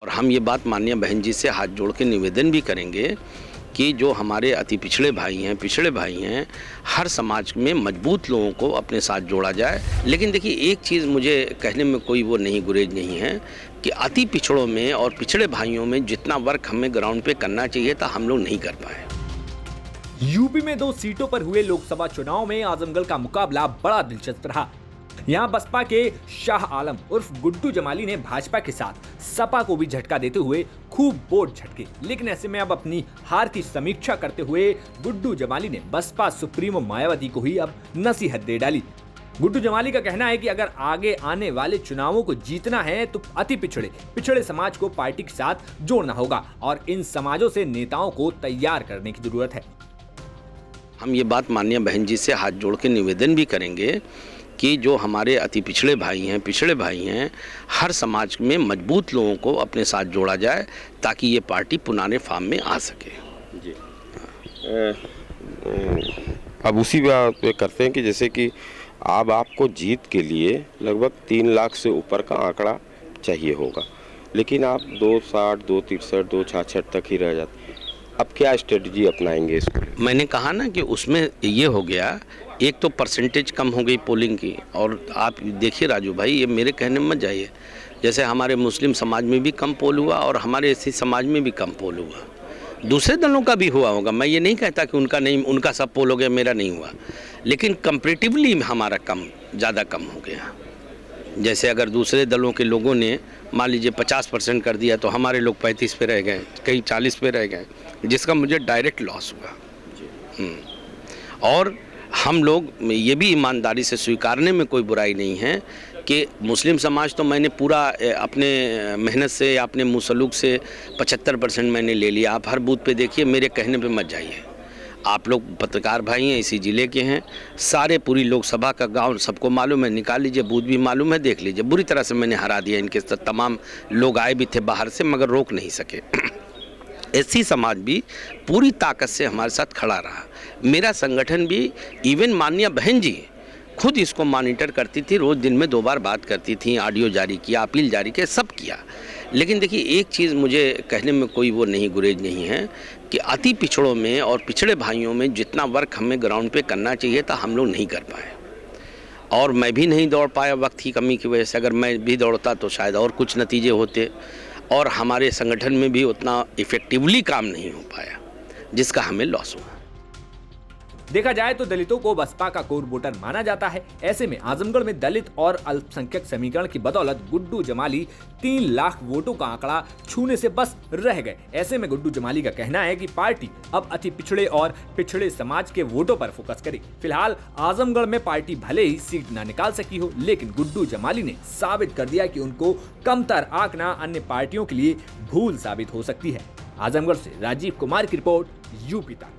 और हम ये बात माननीय बहन जी से हाथ जोड़ के निवेदन भी करेंगे कि जो हमारे अति पिछड़े भाई हैं, हर समाज में मजबूत लोगों को अपने साथ जोड़ा जाए। लेकिन देखिए, एक चीज़ मुझे कहने में कोई वो नहीं, गुरेज नहीं है कि अति पिछड़ों में और पिछड़े भाइयों में जितना वर्क हमें ग्राउंड पे करना चाहिए था, हम लोग नहीं कर पाए। यूपी में 2 सीटों पर हुए लोकसभा चुनाव में आजमगढ़ का मुकाबला बड़ा दिलचस्प रहा। यहां बसपा के शाह आलम उर्फ गुड्डू जमाली ने भाजपा के साथ सपा को भी झटका देते हुए खूब वोट झटके। लेकिन ऐसे में अब अपनी हार की समीक्षा करते हुए गुड्डू जमाली ने बसपा सुप्रीमो मायावती को ही अब नसीहत दे डाली। गुड्डू जमाली का कहना है कि अगर आगे आने वाले चुनावों को जीतना है तो अति पिछड़े समाज को पार्टी के साथ जोड़ना होगा और इन समाजों से नेताओं को तैयार करने की जरूरत है। हम ये बात माननीय बहन जी से हाथ जोड़ के निवेदन भी करेंगे कि जो हमारे अति पिछड़े भाई हैं, हर समाज में मजबूत लोगों को अपने साथ जोड़ा जाए ताकि ये पार्टी पुराने फार्म में आ सके। जी। अब उसी बात पे करते हैं कि जैसे कि अब आपको जीत के लिए लगभग 3 लाख से ऊपर का आंकड़ा चाहिए होगा, लेकिन आप 260, 263, 266 तक ही रह जाते। अब क्या स्ट्रेटजी अपनाएंगे इसको? मैंने कहा ना कि उसमें ये हो गया, एक तो परसेंटेज कम हो गई पोलिंग की। और आप देखिए राजू भाई, ये मेरे कहने में मत जाइए, जैसे हमारे मुस्लिम समाज में भी कम पोल हुआ और हमारे एससी समाज में भी कम पोल हुआ। दूसरे दलों का भी हुआ होगा, मैं ये नहीं कहता कि उनका नहीं, उनका सब पोल हो गया, मेरा नहीं हुआ, लेकिन कंपैरेटिवली हमारा ज़्यादा कम हो गया। जैसे अगर दूसरे दलों के लोगों ने मान लीजिए 50% कर दिया तो हमारे लोग 35 पे रह गए, कई 40 पे रह गए, जिसका मुझे डायरेक्ट लॉस हुआ। और हम लोग ये भी ईमानदारी से स्वीकारने में कोई बुराई नहीं है कि मुस्लिम समाज तो मैंने पूरा अपने मेहनत से, अपने मुसलुक से 75% मैंने ले लिया। आप हर बूथ पे देखिए, मेरे कहने पे मत जाइए। आप लोग पत्रकार भाई हैं, इसी ज़िले के हैं, सारे पूरी लोकसभा का गांव सबको मालूम है, निकाल लीजिए, बूथ भी मालूम है, देख लीजिए। बुरी तरह से मैंने हरा दिया इनके साथ। तमाम लोग आए भी थे बाहर से, मगर रोक नहीं सके। एससी समाज भी पूरी ताकत से हमारे साथ खड़ा रहा। मेरा संगठन भी, इवन माननीय बहन जी खुद इसको मॉनिटर करती थी, रोज़ दिन में 2 बार बात करती थी, ऑडियो जारी किया, अपील जारी किया, सब किया। लेकिन देखिए, एक चीज़ मुझे कहने में कोई वो नहीं, गुरेज नहीं है कि अति पिछड़ों में और पिछड़े भाइयों में जितना वर्क हमें ग्राउंड पे करना चाहिए था, हम लोग नहीं कर पाए। और मैं भी नहीं दौड़ पाया वक्त की कमी की वजह से। अगर मैं भी दौड़ता तो शायद और कुछ नतीजे होते, और हमारे संगठन में भी उतना इफेक्टिवली काम नहीं हो पाया, जिसका हमें लॉस हुआ। देखा जाए तो दलितों को बसपा का कोर वोटर माना जाता है। ऐसे में आजमगढ़ में दलित और अल्पसंख्यक समीकरण की बदौलत गुड्डू जमाली 3 लाख वोटों का आंकड़ा छूने से बस रह गए। ऐसे में गुड्डू जमाली का कहना है कि पार्टी अब अति पिछड़े और पिछड़े समाज के वोटों पर फोकस करे। फिलहाल आजमगढ़ में पार्टी भले ही सीट न निकाल सकी हो, लेकिन गुड्डू जमाली ने साबित कर दिया कि उनको कमतर आंकना अन्य पार्टियों के लिए भूल साबित हो सकती है। आजमगढ़ से राजीव कुमार की रिपोर्ट, यूपी तक।